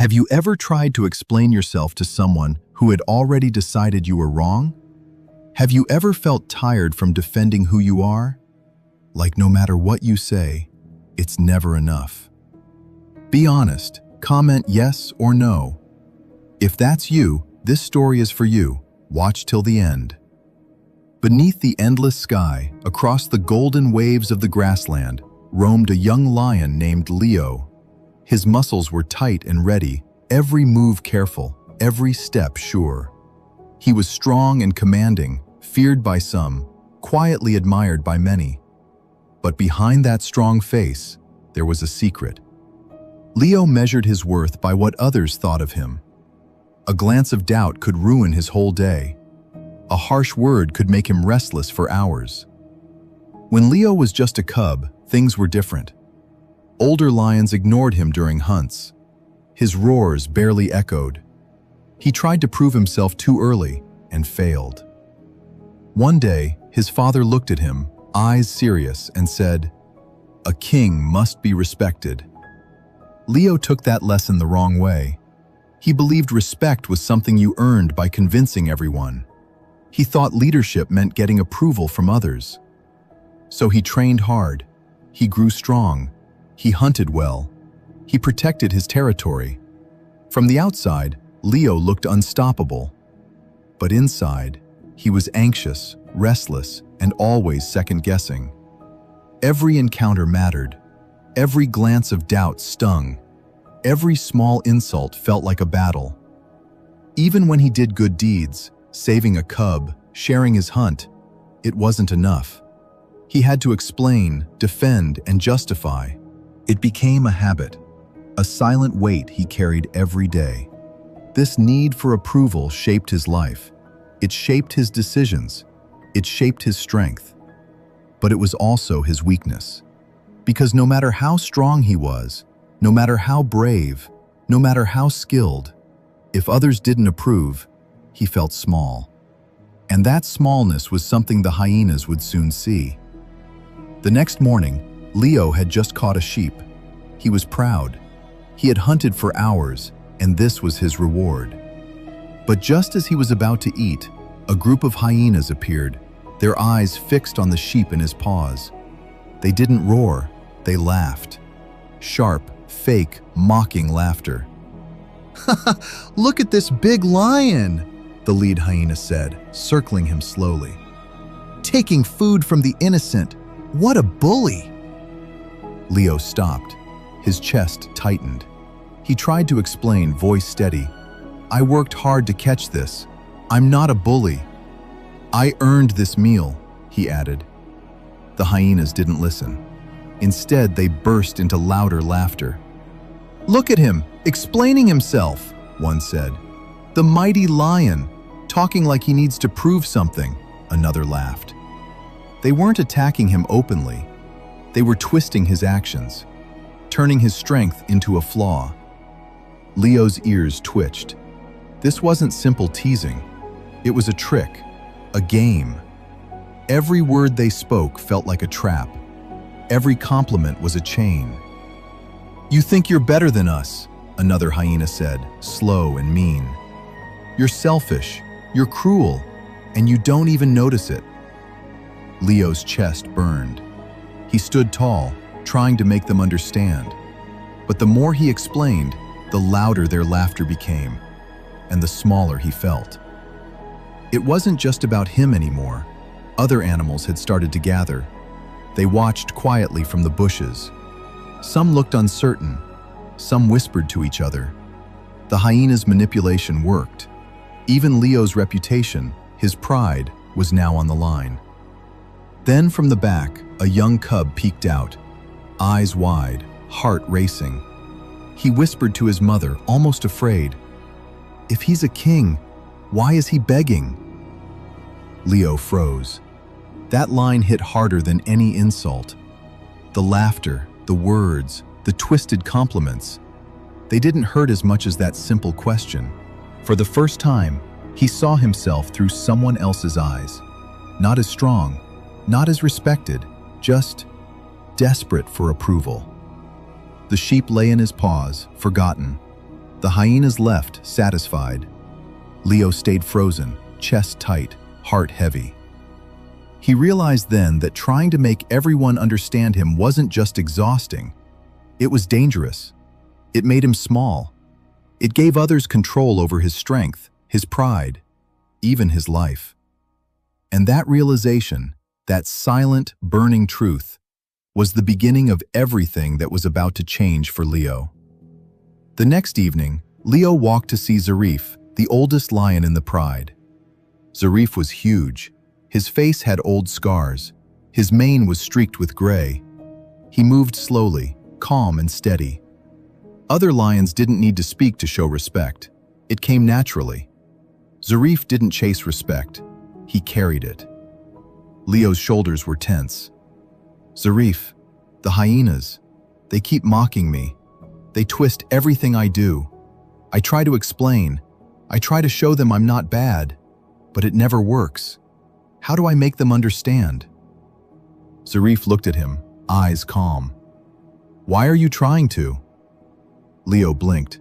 Have you ever tried to explain yourself to someone who had already decided you were wrong? Have you ever felt tired from defending who you are? Like no matter what you say, it's never enough. Be honest, comment yes or no. If that's you, this story is for you. Watch till the end. Beneath the endless sky, across the golden waves of the grassland, roamed a young lion named Leo. His muscles were tight and ready, every move careful, every step sure. He was strong and commanding, feared by some, quietly admired by many. But behind that strong face, there was a secret. Leo measured his worth by what others thought of him. A glance of doubt could ruin his whole day. A harsh word could make him restless for hours. When Leo was just a cub, things were different. Older lions ignored him during hunts. His roars barely echoed. He tried to prove himself too early and failed. One day, his father looked at him, eyes serious, and said, "A king must be respected." Leo took that lesson the wrong way. He believed respect was something you earned by convincing everyone. He thought leadership meant getting approval from others. So he trained hard. He grew strong. He hunted well. He protected his territory. From the outside, Leo looked unstoppable. But inside, he was anxious, restless, and always second-guessing. Every encounter mattered. Every glance of doubt stung. Every small insult felt like a battle. Even when he did good deeds, saving a cub, sharing his hunt, it wasn't enough. He had to explain, defend, and justify. It became a habit, a silent weight he carried every day. This need for approval shaped his life. It shaped his decisions. It shaped his strength. But it was also his weakness. Because no matter how strong he was, no matter how brave, no matter how skilled, if others didn't approve, he felt small. And that smallness was something the hyenas would soon see. The next morning, Leo had just caught a sheep. He was proud. He had hunted for hours, and this was his reward. But just as he was about to eat, a group of hyenas appeared, their eyes fixed on the sheep in his paws. They didn't roar, they laughed. Sharp, fake, mocking laughter. "Look at this big lion," the lead hyena said, circling him slowly. "Taking food from the innocent. What a bully!" Leo stopped. His chest tightened. He tried to explain, voice steady. "I worked hard to catch this. I'm not a bully. I earned this meal," he added. The hyenas didn't listen. Instead, they burst into louder laughter. "Look at him, explaining himself," one said. "The mighty lion, talking like he needs to prove something," another laughed. They weren't attacking him openly. They were twisting his actions, turning his strength into a flaw. Leo's ears twitched. This wasn't simple teasing. It was a trick, a game. Every word they spoke felt like a trap. Every compliment was a chain. "You think you're better than us," another hyena said, slow and mean. "You're selfish, you're cruel, and you don't even notice it." Leo's chest burned. He stood tall, trying to make them understand. But the more he explained, the louder their laughter became, and the smaller he felt. It wasn't just about him anymore. Other animals had started to gather. They watched quietly from the bushes. Some looked uncertain. Some whispered to each other. The hyena's manipulation worked. Even Leo's reputation, his pride, was now on the line. Then from the back, a young cub peeked out, eyes wide, heart racing. He whispered to his mother, almost afraid, "If he's a king, why is he begging?" Leo froze. That line hit harder than any insult. The laughter, the words, the twisted compliments, they didn't hurt as much as that simple question. For the first time, he saw himself through someone else's eyes. Not as strong, not as respected, just desperate for approval. The sheep lay in his paws, forgotten. The hyenas left, satisfied. Leo stayed frozen, chest tight, heart heavy. He realized then that trying to make everyone understand him wasn't just exhausting. It was dangerous. It made him small. It gave others control over his strength, his pride, even his life. And that realization, that silent, burning truth, was the beginning of everything that was about to change for Leo. The next evening, Leo walked to see Zarif, the oldest lion in the pride. Zarif was huge. His face had old scars. His mane was streaked with gray. He moved slowly, calm and steady. Other lions didn't need to speak to show respect. It came naturally. Zarif didn't chase respect. He carried it. Leo's shoulders were tense. Zarif, the hyenas, they keep mocking me. They twist everything I do. I try to explain. I try to show them I'm not bad, but it never works. How do I make them understand? Zarif looked at him, eyes calm. Why are you trying to? Leo blinked.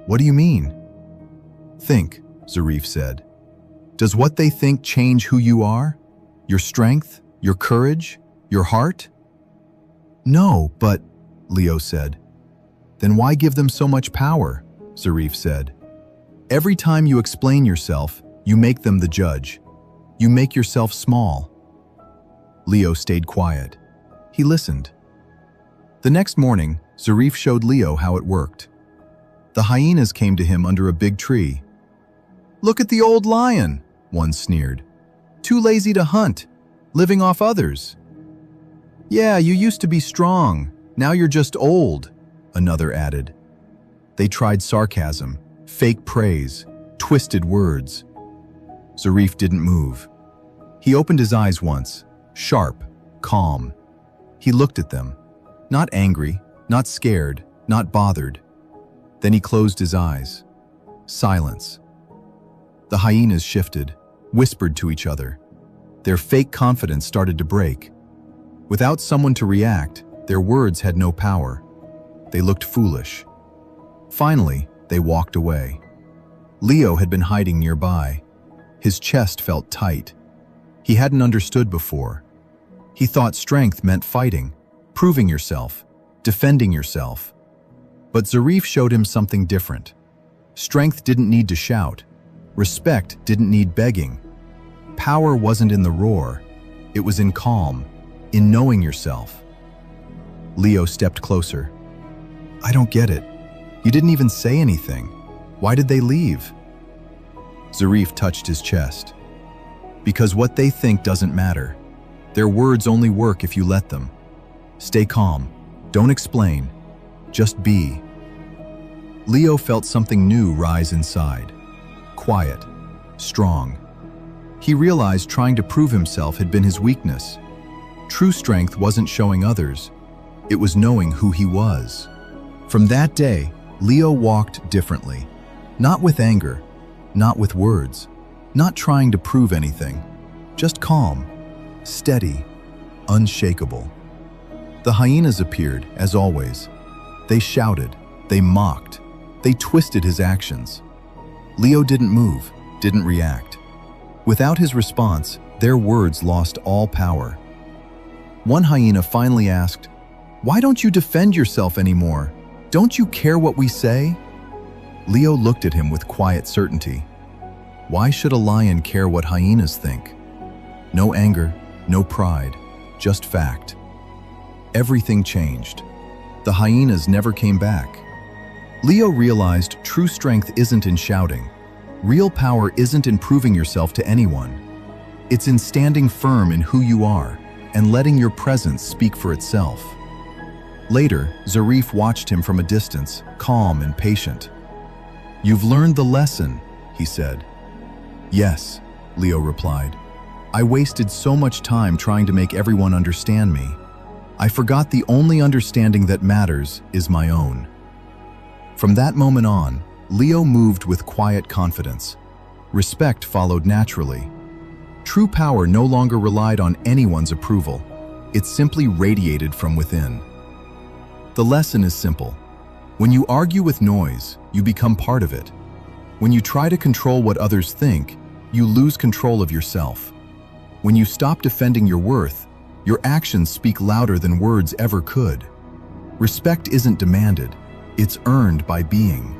What do you mean? Think, Zarif said. Does what they think change who you are? Your strength? Your courage? Your heart? No, but, Leo said. Then why give them so much power? Zarif said. Every time you explain yourself, you make them the judge. You make yourself small. Leo stayed quiet. He listened. The next morning, Zarif showed Leo how it worked. The hyenas came to him under a big tree. Look at the old lion, one sneered. Too lazy to hunt, living off others. Yeah, you used to be strong. Now you're just old, another added. They tried sarcasm, fake praise, twisted words. Zarif didn't move. He opened his eyes once, sharp, calm. He looked at them, not angry, not scared, not bothered. Then he closed his eyes. Silence. The hyenas shifted, whispered to each other. Their fake confidence started to break. Without someone to react, their words had no power. They looked foolish. Finally, they walked away. Leo had been hiding nearby. His chest felt tight. He hadn't understood before. He thought strength meant fighting, proving yourself, defending yourself. But Zarif showed him something different. Strength didn't need to shout. Respect didn't need begging. Power wasn't in the roar. It was in calm, in knowing yourself. Leo stepped closer. I don't get it. You didn't even say anything. Why did they leave? Zarif touched his chest. Because what they think doesn't matter. Their words only work if you let them. Stay calm. Don't explain. Just be. Leo felt something new rise inside. Quiet. Strong. He realized trying to prove himself had been his weakness. True strength wasn't showing others. It was knowing who he was. From that day, Leo walked differently. Not with anger, not with words, not trying to prove anything. Just calm, steady, unshakable. The hyenas appeared, as always. They shouted, they mocked, they twisted his actions. Leo didn't move, didn't react. Without his response, their words lost all power. One hyena finally asked, "Why don't you defend yourself anymore? Don't you care what we say?" Leo looked at him with quiet certainty. Why should a lion care what hyenas think? No anger, no pride, just fact. Everything changed. The hyenas never came back. Leo realized true strength isn't in shouting. Real power isn't in proving yourself to anyone. It's in standing firm in who you are and letting your presence speak for itself. Later, Zarif watched him from a distance, calm and patient. "You've learned the lesson," he said. "Yes," Leo replied. "I wasted so much time trying to make everyone understand me. I forgot the only understanding that matters is my own." From that moment on, Leo moved with quiet confidence. Respect followed naturally. True power no longer relied on anyone's approval. It simply radiated from within. The lesson is simple. When you argue with noise, you become part of it. When you try to control what others think, you lose control of yourself. When you stop defending your worth, your actions speak louder than words ever could. Respect isn't demanded, it's earned by being.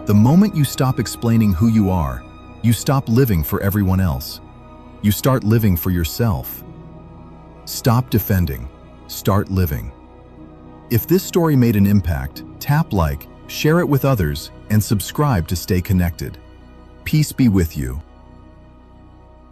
The moment you stop explaining who you are, you stop living for everyone else. You start living for yourself. Stop defending, start living. If this story made an impact, tap like, share it with others, and subscribe to stay connected. Peace be with you.